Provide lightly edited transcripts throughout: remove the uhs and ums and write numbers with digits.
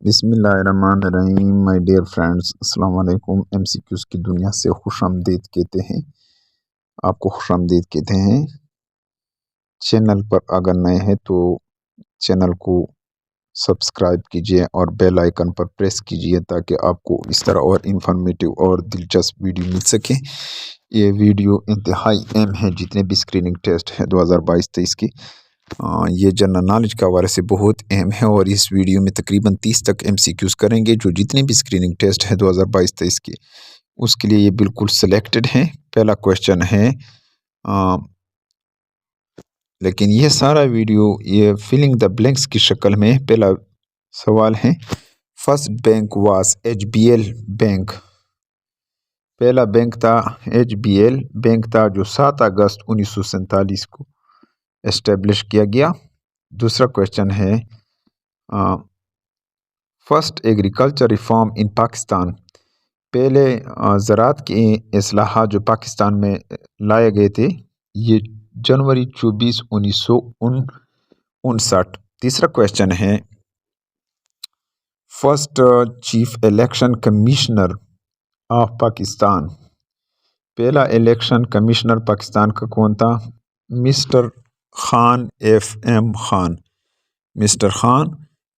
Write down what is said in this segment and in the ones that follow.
बिस्मिल्लाहिर्रहमानिर्रहीम my dear friends, अस्सलाम वालेकुम। एमसीक्यूज़ की दुनिया से खुशामदीद कहते हैं, आपको खुशामदीद कहते हैं। चैनल पर अगर नए हैं तो चैनल को सब्सक्राइब कीजिए और बेल आइकन पर प्रेस कीजिए ताकि आपको इस तरह और इन्फॉर्मेटिव और दिलचस्प वीडियो मिल सके। ये वीडियो इंतहाई अहम है। जितने भी स्क्रीनिंग टेस्ट है 2022-23 की, ये जनरल नॉलेज के हवाले से बहुत अहम है और इस वीडियो में तकरीबन 30 तक एमसीक्यूज़ करेंगे। जो जितने भी स्क्रीनिंग टेस्ट है 2022-23 के, उसके लिए ये बिल्कुल सिलेक्टेड हैं। पहला क्वेश्चन है, लेकिन ये सारा वीडियो ये फिलिंग द ब्लैंक्स की शक्ल में। पहला सवाल है, first bank was HBL bank. पहला बैंक था एचबीएल बैंक था जो 7 अगस्त 1947 को एस्टेब्लिश किया गया। दूसरा क्वेश्चन है, first agriculture reform in Pakistan. पहले ज़राअत के इस्लाहात जो पाकिस्तान में लाए गए थे, ये जनवरी 24 1959। तीसरा क्वेश्चन है, first chief election commissioner of Pakistan. पहला इलेक्शन कमिश्नर पाकिस्तान का कौन था? Mister Khan FM Khan. Mister Khan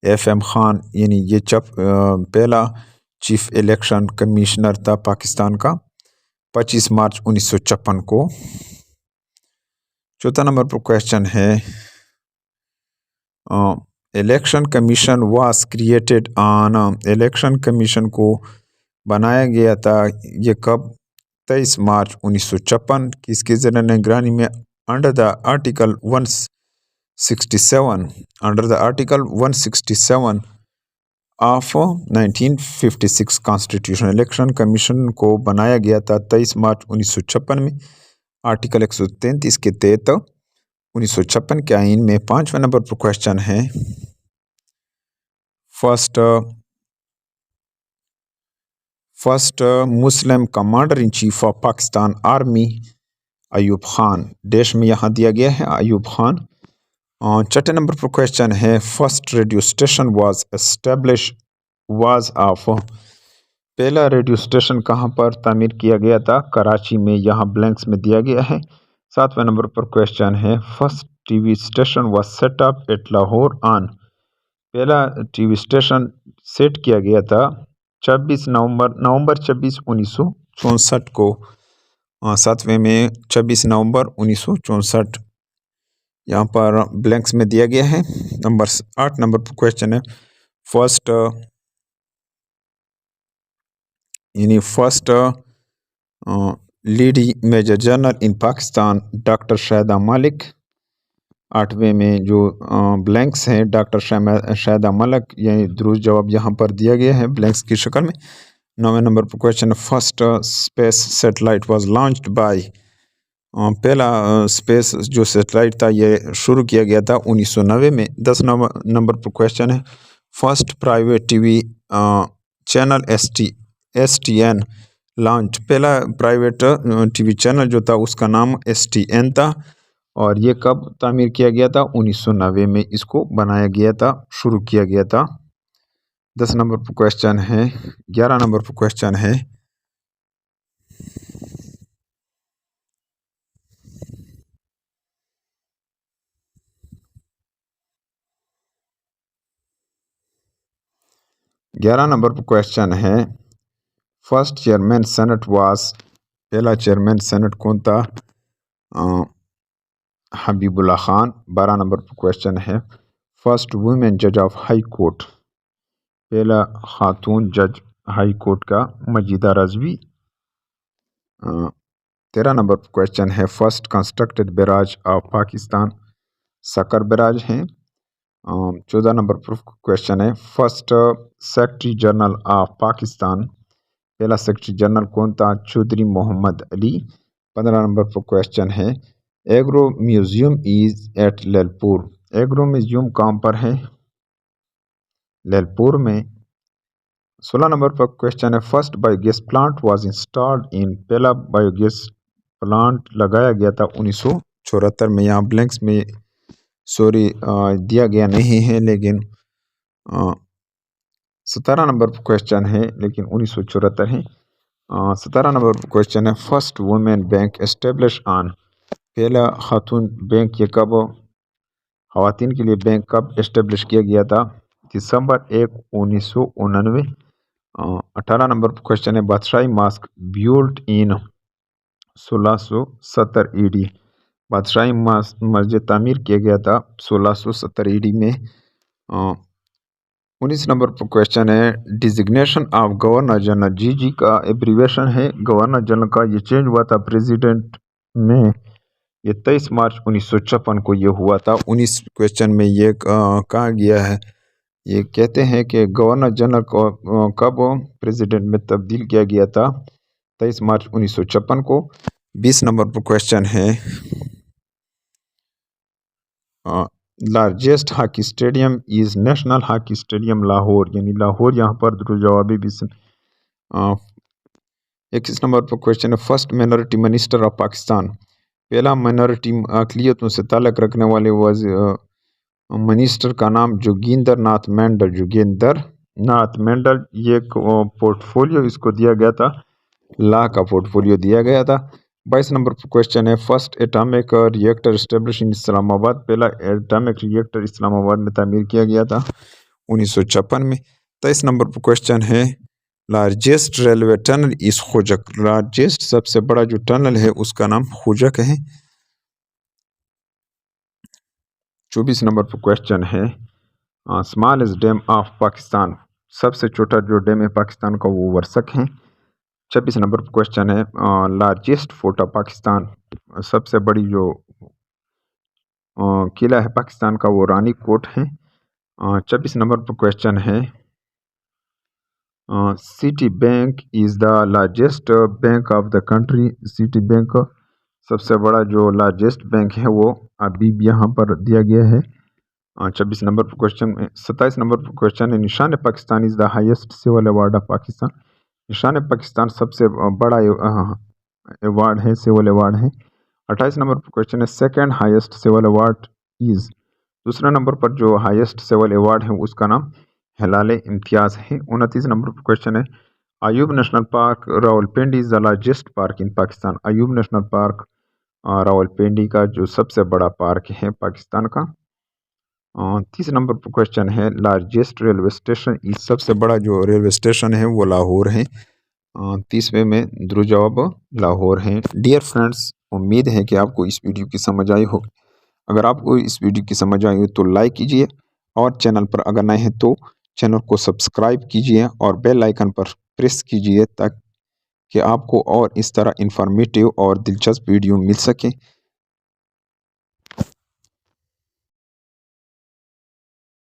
FM Khan, यानी ये पहला चीफ इलेक्शन कमिश्नर था पाकिस्तान का 25 मार्च 1956 को। चौथा नंबर पर क्वेश्चन है, election commission was created on. Election commission को बनाया गया था ये कब? 23 मार्च 1956। किसके ज़रिए निगरानी में? Under the article 167 under the article 167 of 1956 constitution. Election commission को बनाया गया था 23 मार्च 1956 में आर्टिकल 133 के तहत 1956 के आइन में। 5वें नंबर पर क्वेश्चन है, first Muslim commander in chief of Pakistan army Ayub Khan. देश में यहाँ दिया गया है अयूब खान। 6 नंबर पर क्वेश्चन है, first radio station was establish was of. पहला रेडियो स्टेशन कहाँ पर तामीर किया गया था? कराची में, यहाँ ब्लैंक्स में दिया गया है। 7वें नंबर पर क्वेश्चन है, first TV station was set up at Lahore on. पहला टीवी स्टेशन सेट किया गया था नवंबर 24 1964 को। 7वें में 24 नवंबर 1964 यहाँ पर ब्लैंक्स में दिया गया है। 8 नंबर पर क्वेश्चन है, first lady major general in Pakistan doctor Shahida Malik. 8वें में जो ब्लैंक्स हैं डॉक्टर शाहिदा मलिक, यानी दुरुस्त जवाब यहाँ पर दिया गया है ब्लैंक्स की शक्ल में। 9वें नंबर पर question, first space satellite was launched by. पहला स्पेस जो सैटेलाइट था ये शुरू किया गया था 1990 में। 10 नंबर पर क्वेश्चन है, first private TV channel STN launch. पहला प्राइवेट टीवी चैनल जो था उसका नाम STN था और ये कब तामीर किया गया था? 1990 में इसको बनाया गया था, शुरू किया गया था। 10 नंबर पर क्वेश्चन है। 11 नंबर पर क्वेश्चन है, फर्स्ट चेयरमैन सेनेट वाज। पहला चेयरमैन सेनेट कौन था? हबीबुल्ला खान। 12 नंबर पर क्वेश्चन है, फर्स्ट वुमेन जज ऑफ हाई कोर्ट। पहला खातून जज हाई कोर्ट का मजीदा रजवी। 13 नंबर पर क्वेश्चन है, first constructed barrage of Pakistan. Sukkur barrage हैं। 14 नंबर पर क्वेश्चन है, first secretary general of Pakistan. पहला सेक्रेटरी जनरल कौन था? चौधरी मोहम्मद अली। 15 नंबर पर क्वेश्चन है, agro museum is at Lalpur. Agro museum कहाँ पर है? ललपुर में। 16 नंबर पर क्वेश्चन है, first biogas plant was installed in. पहला बायोगैस प्लांट लगाया गया था 1974 में। यहाँ ब्लैंक्स में दिया गया नहीं है, लेकिन 17 नंबर पर क्वेश्चन है, लेकिन 1974 है। 17 नंबर पर क्वेश्चन है, first women bank establish on, पहला खातून बैंक ये कब, खवातीन के लिए बैंक कब एस्टेब्लिश किया गया था? दिसंबर 1, 1999। 18 नंबर पर क्वेश्चन है, बादशाही मास्क बिल्ट इन 1670 ईडी, बादशाही मस्जिद तामीर किया गया था 1670 ईडी में। 19 नंबर पर क्वेश्चन है, डिजिग्नेशन ऑफ गवर्नर जनरल, जी का एब्रीवेशन है गवर्नर जनरल का, ये चेंज हुआ था प्रेसिडेंट में, ये 23 मार्च 1956 को ये हुआ था। 19 क्वेश्चन में ये कहा गया है, ये कहते हैं कि गवर्नर जनरल को कब प्रेसिडेंट में तब्दील किया गया था? 23 मार्च 1956 को। 20 नंबर पर क्वेश्चन है, largest hockey stadium is national hockey stadium Lahore, यानी लाहौर यहाँ पर जवाबी भी। 21 नंबर पर क्वेश्चन है, first minority minister of Pakistan, पहला माइनॉरिटी अकलियतों से ताल्लुक़ रखने वाले मिनिस्टर का नाम जोगिंदर नाथ मंडल, जोगिंदर नाथ मंडल। ये पोर्टफोलियो इसको दिया गया था, ला का पोर्टफोलियो दिया गया था। 22 नंबर पर क्वेश्चन है, first atomic reactor establish in Islamabad, पहला एटॉमिक रिएक्टर इस्लामाबाद में तामीर किया गया था 1956 में। 23 नंबर पर क्वेश्चन है, लार्जेस्ट रेलवे टनल इस खुजक, लार्जेस्ट सबसे बड़ा जो टनल है उसका नाम खुजक है। 24 नंबर पर क्वेश्चन है, स्मॉलेस्ट डैम ऑफ पाकिस्तान, सबसे छोटा जो डैम है पाकिस्तान का वो वर्षक है। 26 नंबर पर क्वेश्चन है, लार्जेस्ट फोर्ट ऑफ पाकिस्तान, सबसे बड़ी जो किला है पाकिस्तान का वो रानी कोट है। 26 नंबर पर क्वेश्चन है, city bank is the largest bank of the country, city bank सबसे बड़ा जो लार्जेस्ट बैंक है वो अभी भी यहाँ पर दिया गया है। 26 नंबर पर क्वेश्चन। 27 नंबर पर क्वेश्चन है, Nishan Pakistan is the highest civil award of Pakistan, Nishan Pakistan सबसे बड़ा अवार्ड है, सिविल अवार्ड है। 28 नंबर पर क्वेश्चन है, second highest civil award is, दूसरे नंबर पर जो हाईएस्ट सिविल अवार्ड है उसका नाम हिलाल इम्तियाज़ है। 29 नंबर पर क्वेश्चन है, Ayub national park Rawalpindi is the largest park in Pakistan, Ayub national park Rawalpindi का जो सबसे बड़ा पार्क है पाकिस्तान का। 30 नंबर पर क्वेश्चन है, लार्जेस्ट रेलवे स्टेशन, इस सबसे बड़ा जो रेलवे स्टेशन है वो लाहौर है। 30वें में दुरुस्त जवाब लाहौर है। डियर फ्रेंड्स, उम्मीद है कि आपको इस वीडियो की समझ आई हो। अगर आपको इस वीडियो की समझ आई हो तो लाइक कीजिए, और चैनल पर अगर नए हैं तो चैनल को सब्सक्राइब कीजिए और बेल आइकन पर प्रेस कीजिए ताकि आपको और इस तरह इंफॉर्मेटिव और दिलचस्प वीडियो मिल सके।